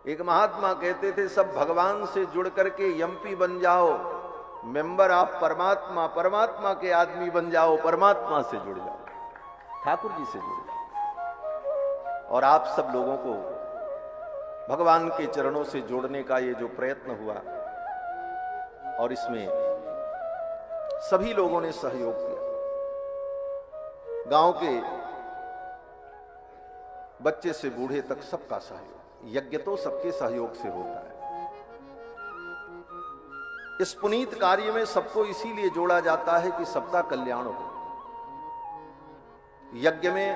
एक महात्मा कहते थे सब भगवान से जुड़ करके एमपी बन जाओ, मेंबर ऑफ परमात्मा, परमात्मा के आदमी बन जाओ, परमात्मा से जुड़ जाओ, ठाकुर जी से जुड़ जाओ। और आप सब लोगों को भगवान के चरणों से जोड़ने का ये जो प्रयत्न हुआ और इसमें सभी लोगों ने सहयोग किया। गांव के बच्चे से बूढ़े तक सबका सहयोग। यज्ञ तो सबके सहयोग से होता है। इस पुनीत कार्य में सबको इसीलिए जोड़ा जाता है कि सबका कल्याण हो। यज्ञ में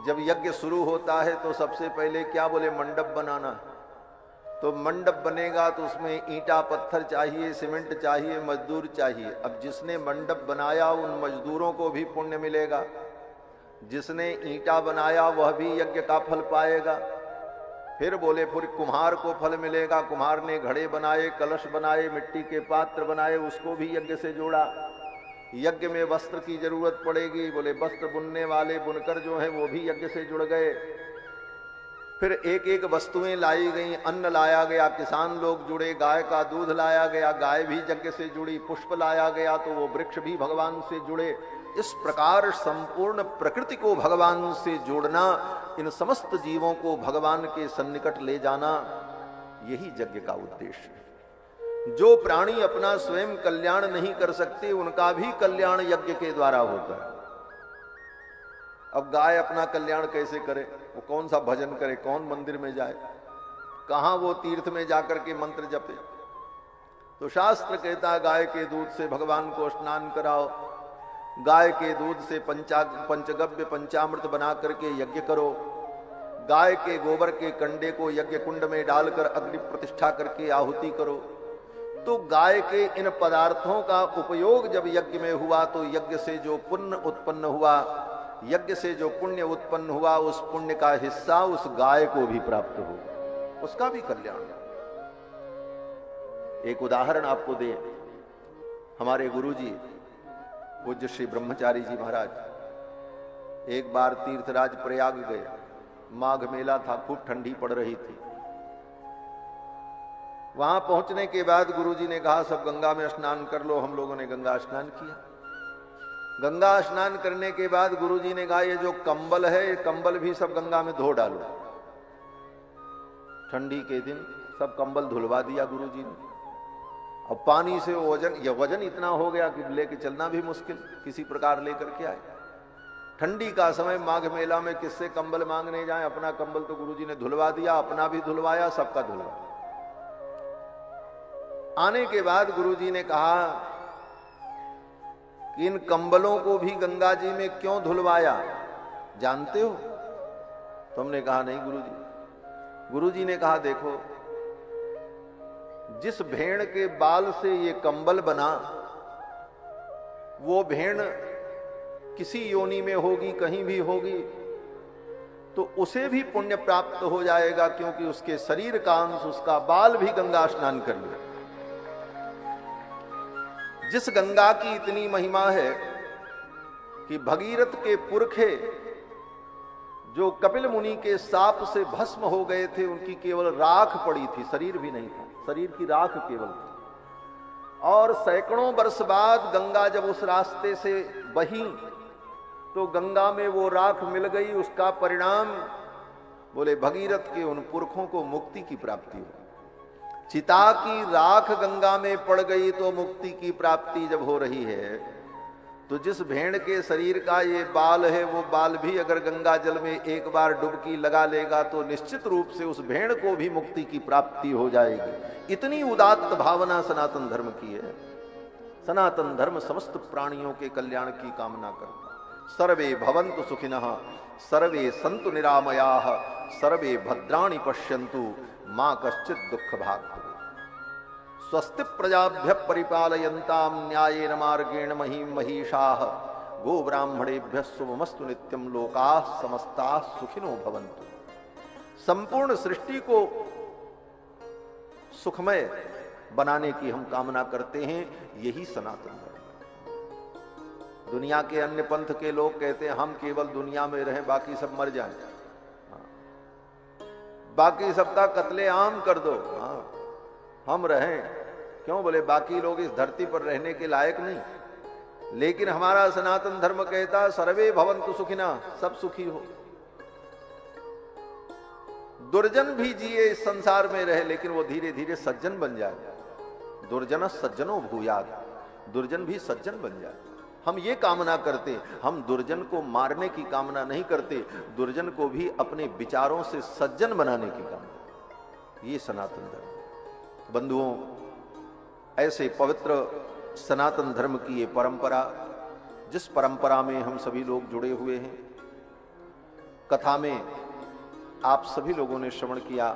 जब यज्ञ शुरू होता है तो सबसे पहले क्या बोले, मंडप बनाना है। तो मंडप बनेगा तो उसमें ईंटा पत्थर चाहिए, सीमेंट चाहिए, मजदूर चाहिए। अब जिसने मंडप बनाया उन मजदूरों को भी पुण्य मिलेगा, जिसने ईंटा बनाया वह भी यज्ञ का फल पाएगा। फिर बोले फिर कुम्हार को फल मिलेगा, कुम्हार ने घड़े बनाए, कलश बनाए, मिट्टी के पात्र बनाए, उसको भी यज्ञ से जोड़ा। यज्ञ में वस्त्र की जरूरत पड़ेगी, बोले वस्त्र बुनने वाले बुनकर जो हैं वो भी यज्ञ से जुड़ गए। फिर एक एक वस्तुएं लाई गई, अन्न लाया गया, किसान लोग जुड़े, गाय का दूध लाया गया, गाय भी यज्ञ से जुड़ी, पुष्प लाया गया तो वो वृक्ष भी भगवान से जुड़े। इस प्रकार संपूर्ण प्रकृति को भगवान से जोड़ना, इन समस्त जीवों को भगवान के सन्निकट ले जाना, यही यज्ञ का उद्देश्य है। जो प्राणी अपना स्वयं कल्याण नहीं कर सकते उनका भी कल्याण यज्ञ के द्वारा होता है। अब गाय अपना कल्याण कैसे करे, वो कौन सा भजन करे, कौन मंदिर में जाए, कहां वो तीर्थ में जाकर के मंत्र जपे। तो शास्त्र कहता है गाय के दूध से भगवान को स्नान कराओ, गाय के दूध से पंचगव्य पंचामृत बना करके यज्ञ करो, गाय के गोबर के कंडे को यज्ञ कुंड में डालकर अग्नि प्रतिष्ठा करके आहुति करो। तो गाय के इन पदार्थों का उपयोग जब यज्ञ में हुआ तो यज्ञ से जो पुण्य उत्पन्न हुआ, यज्ञ से जो पुण्य उत्पन्न हुआ, उस पुण्य का हिस्सा उस गाय को भी प्राप्त हो, उसका भी कल्याण। एक उदाहरण आपको दे, हमारे गुरुजी पूज्य श्री ब्रह्मचारी जी महाराज एक बार तीर्थराज प्रयाग गए। माघ मेला था, खूब ठंडी पड़ रही थी। वहां पहुंचने के बाद गुरुजी ने कहा सब गंगा में स्नान कर लो। हम लोगों ने गंगा स्नान किया। गंगा स्नान करने के बाद गुरुजी ने कहा ये जो कंबल है, ये कंबल भी सब गंगा में धो डालो। ठंडी के दिन सब कंबल धुलवा दिया गुरुजी ने। अब पानी से वजन इतना हो गया कि लेके चलना भी मुश्किल, किसी प्रकार लेकर के आए। ठंडी का समय, माघ मेला में किससे कंबल मांगने जाए। अपना कंबल तो गुरुजी ने धुलवा दिया, अपना भी धुलवाया, सबका धुलवाया। आने के बाद गुरुजी ने कहा कि इन कंबलों को भी गंगा जी में क्यों धुलवाया, जानते हो? तुमने कहा नहीं गुरुजी। गुरुजी ने कहा देखो, जिस भेड़ के बाल से ये कंबल बना, वो भेड़ किसी योनि में होगी, कहीं भी होगी, तो उसे भी पुण्य प्राप्त हो जाएगा, क्योंकि उसके शरीर का अंश, उसका बाल भी गंगा स्नान कर लिया। जिस गंगा की इतनी महिमा है कि भगीरथ के पुरखे जो कपिल मुनि के साप से भस्म हो गए थे, उनकी केवल राख पड़ी थी, शरीर भी नहीं था, शरीर की राख केवल थी। और सैकड़ों वर्ष बाद गंगा जब उस रास्ते से बही तो गंगा में वो राख मिल गई। उसका परिणाम बोले भगीरथ के उन पुरखों को मुक्ति की प्राप्ति हुई। चिता की राख गंगा में पड़ गई तो मुक्ति की प्राप्ति जब हो रही है, तो जिस भेड़ के शरीर का ये बाल है, वो बाल भी अगर गंगा जल में एक बार डुबकी लगा लेगा तो निश्चित रूप से उस भेड़ को भी मुक्ति की प्राप्ति हो जाएगी। इतनी उदात्त भावना सनातन धर्म की है। सनातन धर्म समस्त प्राणियों के कल्याण की कामना करता। सर्वे भवन्तु सुखिनः, सर्वे सन्तु निरामयाः, सर्वे भद्राणि पश्यन्तु, मां कश्चित् दुःख भाग् भवेत्। स्वस्ति प्रजाभ्यः परिपालयन्तां न्यायेन मार्गेण महीं महिषाः, गो ब्राह्मणेभ्यः शुभमस्तु नित्यं, लोकाः समस्ताः सुखिनो भवन्तु। संपूर्ण सृष्टि को सुखमय बनाने की हम कामना करते हैं, यही सनातन धर्म। दुनिया के अन्य पंथ के लोग कहते हैं हम केवल दुनिया में रहें, बाकी सब मर जाएं। बाकी सबका कत्ले आम कर दो, हाँ हम रहें। क्यों? बोले बाकी लोग इस धरती पर रहने के लायक नहीं, लेकिन हमारा सनातन धर्म कहता सर्वे भवन्तु सुखिना, सब सुखी हो। दुर्जन भी जिए इस संसार में रहे, लेकिन वो धीरे धीरे सज्जन बन जाए। दुर्जन सज्जनो भूयात्, दुर्जन भी सज्जन बन जाए। हम ये कामना करते, हम दुर्जन को मारने की कामना नहीं करते, दुर्जन को भी अपने विचारों से सज्जन बनाने की कामना। ये सनातन धर्म। बंधुओं, ऐसे पवित्र सनातन धर्म की ये परंपरा, जिस परंपरा में हम सभी लोग जुड़े हुए हैं, कथा में आप सभी लोगों ने श्रवण किया,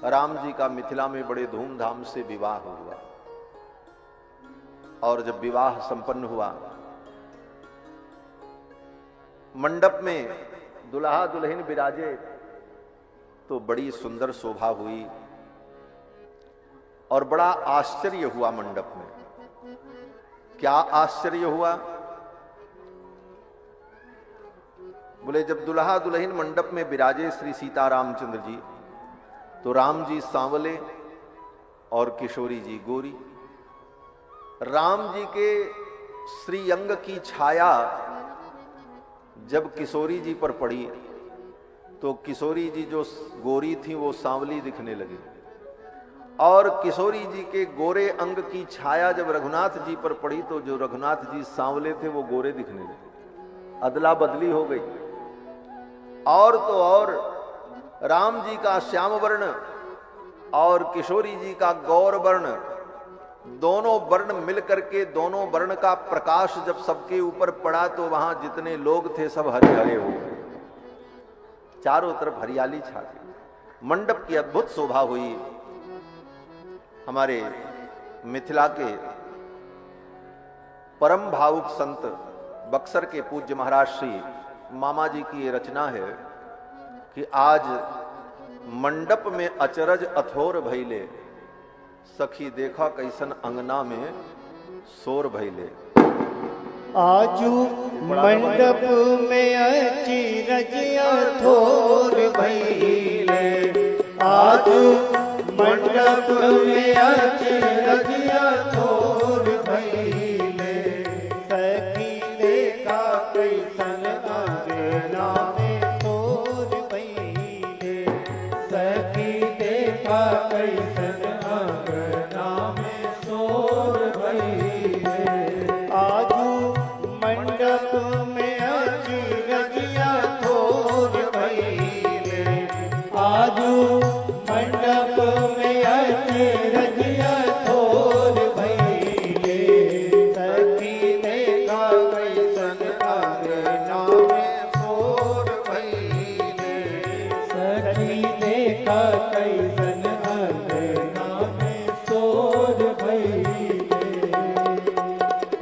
राम जी का मिथिला में बड़े धूमधाम से विवाह हुआ। और जब विवाह संपन्न हुआ, मंडप में दुल्हा दुल्हन विराजे तो बड़ी सुंदर शोभा हुई और बड़ा आश्चर्य हुआ मंडप में। क्या आश्चर्य हुआ? बोले जब दुल्हा दुल्हन मंडप में विराजे श्री सीता रामचंद्र जी, तो राम जी सांवले और किशोरी जी गोरी। राम जी के श्रीअंग की छाया जब किशोरी जी पर पड़ी, तो किशोरी जी जो गोरी थी वो सांवली दिखने लगी, और किशोरी जी के गोरे अंग की छाया जब रघुनाथ जी पर पड़ी, तो जो रघुनाथ जी सांवले थे वो गोरे दिखने लगे। अदला बदली हो गई। और तो और राम जी का श्याम वर्ण और किशोरी जी का गौर वर्ण, दोनों वर्ण मिलकर के, दोनों वर्ण का प्रकाश जब सबके ऊपर पड़ा, तो वहां जितने लोग थे सब हरे हरे हो गए। चारों तरफ हरियाली छा गई। मंडप की अद्भुत शोभा हुई। हमारे मिथिला के परम भावुक संत बक्सर के पूज्य महाराज श्री मामा जी की ये रचना है कि आज मंडप में अचरज अथोर भइले, सखी देखा कैसन अंगना में शोर भइले। आजू मंडप में अचरज अथोर भइले, आजू मंडप में अचरज अथोर भइले, सखी देखा कैसन अंगना में शोर भइले, सखी देखा कैसन अंगना में शोर भइले। आजू मंडप में अचरज अथोर भइले, आजू मंडप में अचरज अथोर भइले, सखी देखा कैसन अंगना में शोर भइले, सखी देखा कैसन अंगना में शोर भइले।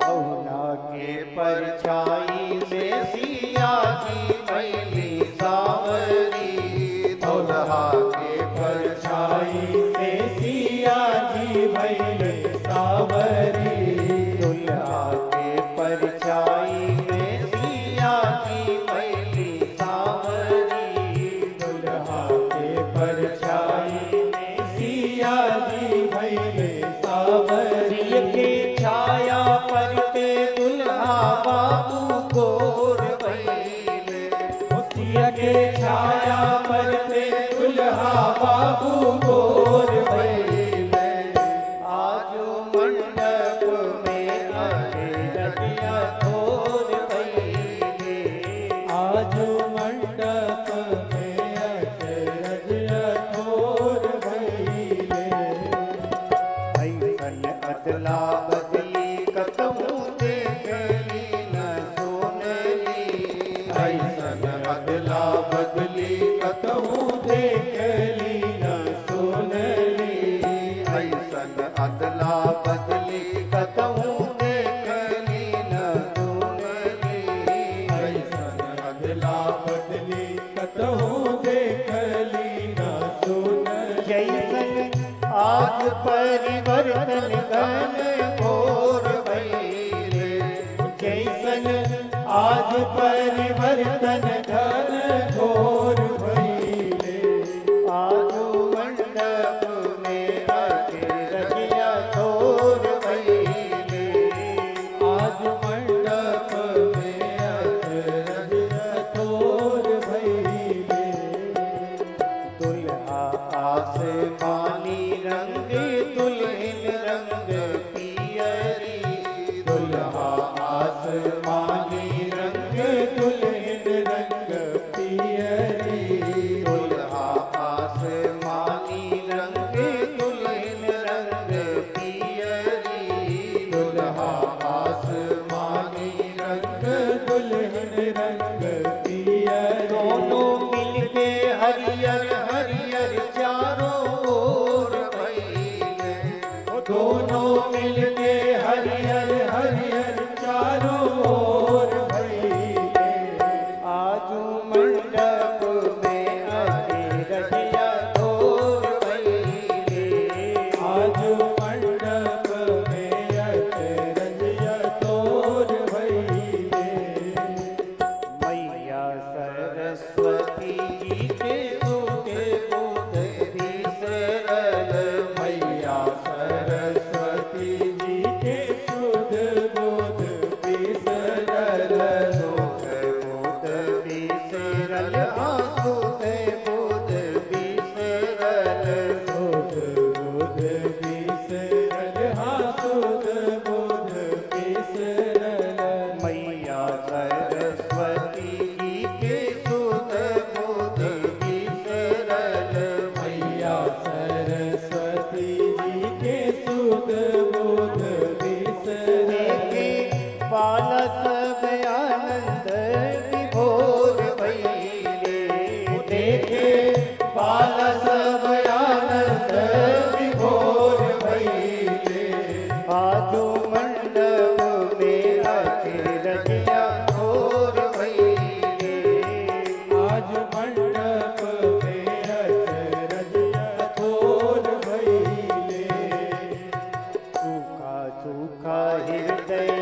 औना के परछाई में सिया जी भइली सावरी, दुल्हा के परछाई से सिया जी भइले सावरी, दुल्हा के परछाई में सिया जी भइली सावरी, दुल्हा के परछाई में सिया जी भइले सावरी। के छाया परते दुल्हा बाबू गोर भइले, सिया के छाया परते दुल्हा बाबू गोर भइले। आजू मंडप में अचरज अथोर भइले, आजू मंडप में अचरज अथोर भइले। ऐसन अदला बदली कतहु देखली न सुनली, ऐसन अदला बदली कतहु देखली न सुनली, ऐसन अदला बदली कतहु देखली न सुनली, ऐसन अदला बदली कतहु देखली न सुनली। जैसन आज परिवर्तन घन घोर भइले, जैसन आज परिवर्तन घन घोर भइले, आसमानी रंग दुल्हन रंग पियरी, दुल्हा आसमानी रंग दुल्हन रंग पियरी, दुल्हा आसमानी रंग दुल्हन रंग पियरी, दुल्हा आसमानी रंग दुल्हन रंग पियरी। दोनों मिलके हरियर हरियर चारों ओर भइले, दोनों मिलके हरियर हरियर चारों ओर भइले। आजू मंडप में आके रजिया तोर भइले, आजू मंडप में आके रजिया तोर भइले। मैया सरस्वती जी के सूखे बुध बिसरल, मैया सरस्वती जी के सुध बुध बिसरल, सुध बुध बिसरल, हाँ सुध बुध बिसरल, सुध बुध बिसरल, हाँ सुध बुध बिसरल। मैया सरस्वती जी के सुध बुध बिसरल, मैया सरस्वती जी के सुध बुध बिसरल। बाल सब आनंद विभोर भइले, देखे बाल सब आनंद विभोर भइले। आजू मंडप में आके रजिया तोर भइले, आज मंडप में आके रजिया तोर भइले। सूखा सूखा हृदय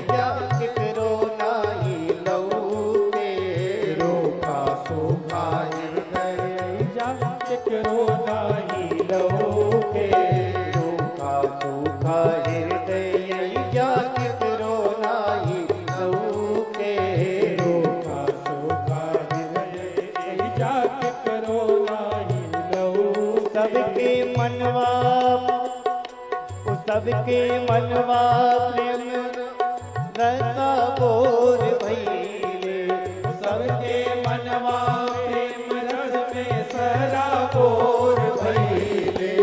जा केकरो नाही लौटे, रोखा सूखा हृदय जा केकरो नाही लौटे, रोखा सूखा हृदय जा केकरो नाही लौटे, रोखा सूखा हृदय जा केकरो नाही लौटे। सबके मनवा सबके मनवा प्रेम रसा बोर भइले, सबके मनवा प्रेम रस में सराबोर भइले।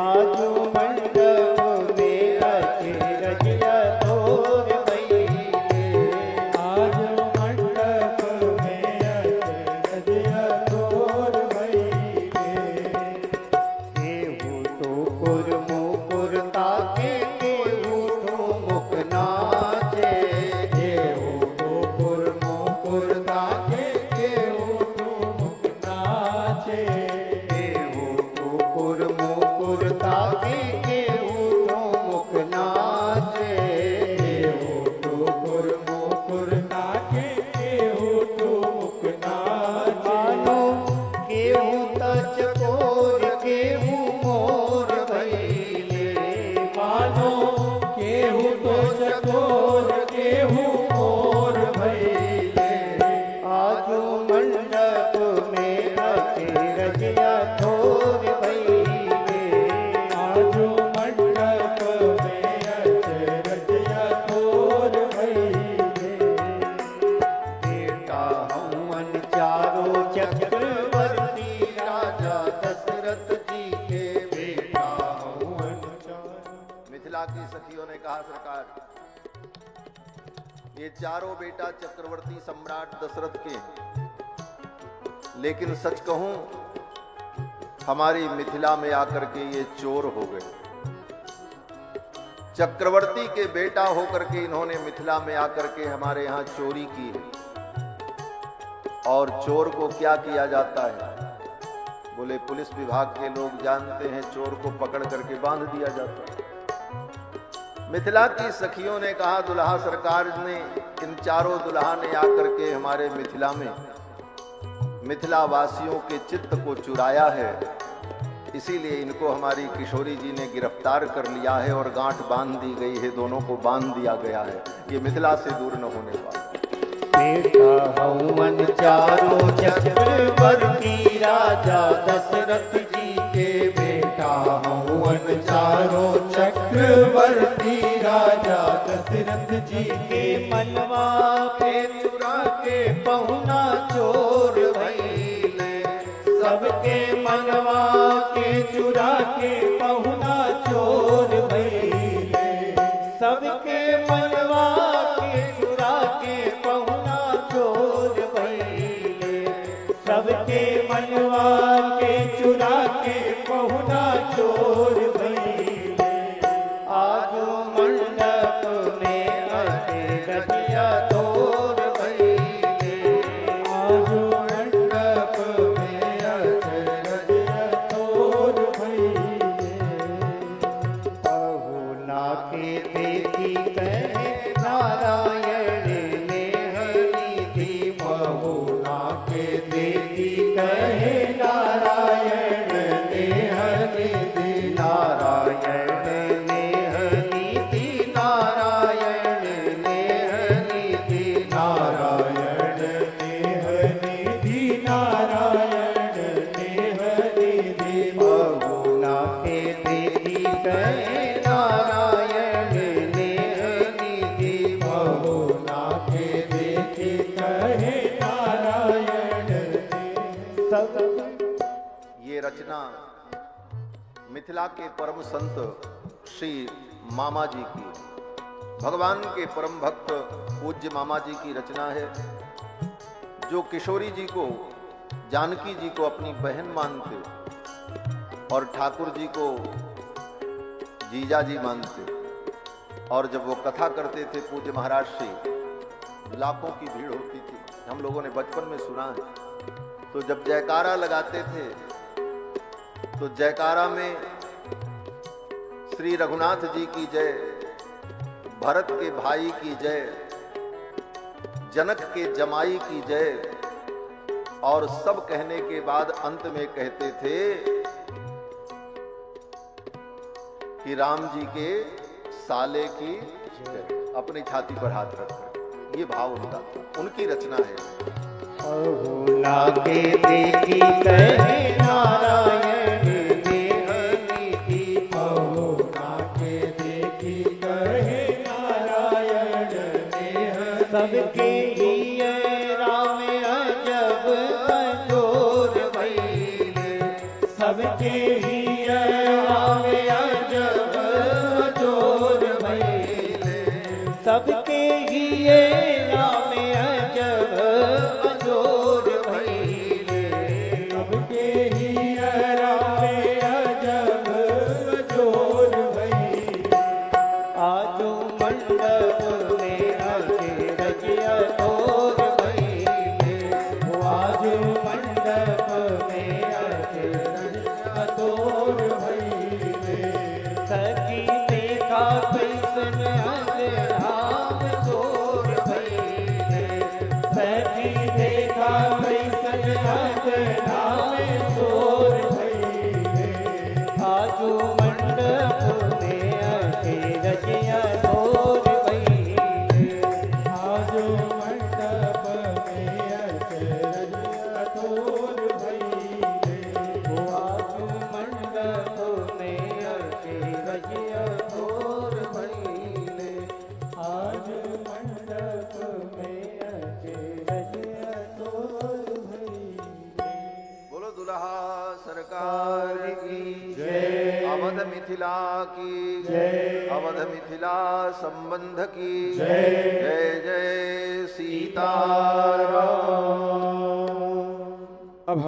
आजू मंडप में आके रजिया तोर भइले, आजू मंडप में आके रजिया तोर भइले। केहू टुकुर मुकुर ताके, केहू ठुमुक नाचे, केहू टुकुर मुकुर ताके, केहू ठुमुक नाचे, केहू टुकुर मुकुर ताके, केहू ठुमुक नाचे, केहू टुकुर मुकुर ताके, केहू ठुमुक नाचे। मानो केहू तच कोर, केहू मोर भइले, मानो केहू तो चकोर, केहू मोर भइले। आजू मंडप में आके रजिया तोर भइले, आजू मंडप में आके रजिया तोर भइले। बेटा हवन चारों चक्रवर्ती राजा दशरथ जी के बेटा हवन चारों। मिथिला की सखियों ने कहा सरकार ये चारों बेटा चक्रवर्ती सम्राट दशरथ के हैं, लेकिन सच कहूं हमारी मिथिला में आकर के ये चोर हो गए। चक्रवर्ती के बेटा होकर के इन्होंने मिथिला में आकर के हमारे यहाँ चोरी की है। और चोर को क्या किया जाता है? बोले पुलिस विभाग के लोग जानते हैं, चोर को पकड़ करके बांध दिया जाता है। मिथिला की सखियों ने कहा दुल्हा सरकार ने, इन चारों दुल्हा ने आकर के हमारे मिथिला में मिथिला वासियों के चित्त को चुराया है, इसीलिए इनको हमारी किशोरी जी ने गिरफ्तार कर लिया है और गांठ बांध दी गई है, दोनों को बांध दिया गया है। ये मिथिला से दूर न होने वाला। बेटा हवन चारों चक्रवर्ती राजा दशरथ जी के बेटा हवन चारों चक्रवर्ती राजा दशरथ जी के मनवा के चुरा के पहुना चोर भइले सबके मनवा के चुरा के पहुना चोर भइले सबके मनवा के चुरा के पहुना चोर भइले सबके मनवा के चुरा के पहुना चोर भइले आजो मंडप में आके रजिया तोर भइले आजो मंडप में आके रजिया तोर भइले पहुना के देखी कहे नारायण नेहनी थी पहुना के देखी कहे नारायण नेहनी थी नारायण नेहनी थी नारायण नेहनी थी नारायण नेहनी थी नारायण नेहनी थी पहुना के देखी कहे नारायण नेहनी थी पहुना के देखी कहे नारायण सब ये रचना मिथिला के परम संत श्री मामा जी की, भगवान के परम भक्त पूज्य मामा जी की रचना है, जो किशोरी जी को, जानकी जी को अपनी बहन मानते और ठाकुर जी को जीजा जी मानते। और जब वो कथा करते थे पूज्य महाराज से, लाखों की भीड़ होती थी, हम लोगों ने बचपन में सुना है। तो जब जयकारा लगाते थे तो जयकारा में श्री रघुनाथ जी की जय, भरत के भाई की जय, जनक के जमाई की जय, और सब कहने के बाद अंत में कहते थे कि राम जी के साले की जय, अपनी छाती पर हाथ रखकर। ये भाव उनका, उनकी रचना है। पहुना के देखी कहे नारायण नेहनी थी पहुना के देखी कहे नारायण नेहनी सबके लिए राम अजब कंजोर भइले सबके लिए राम अजब कंजोर भइले सबके लिए राम अजब कंजोर भइले सबके लिए राम अजब कंजोर भइले आजो मंडप में आके रजिया तोर भइले आजो मंडप में आके रजिया तोर भइले सखी देखा कैसन राम तोर भइले सखी देखा कैसन राम तोर भइले आजो मंडप में आके रजिया तोर भइले आजो मंडप में आके रजिया तोर भइले आजो मंडप में आके रजिया तोर भइले आज मंडप में आके रजिया तोर भइले। बोलो दुल्हा सरकार की जय। अवध मिथिला की जय। अवध मिथिला संबंध की जय। जय जय सीताराम।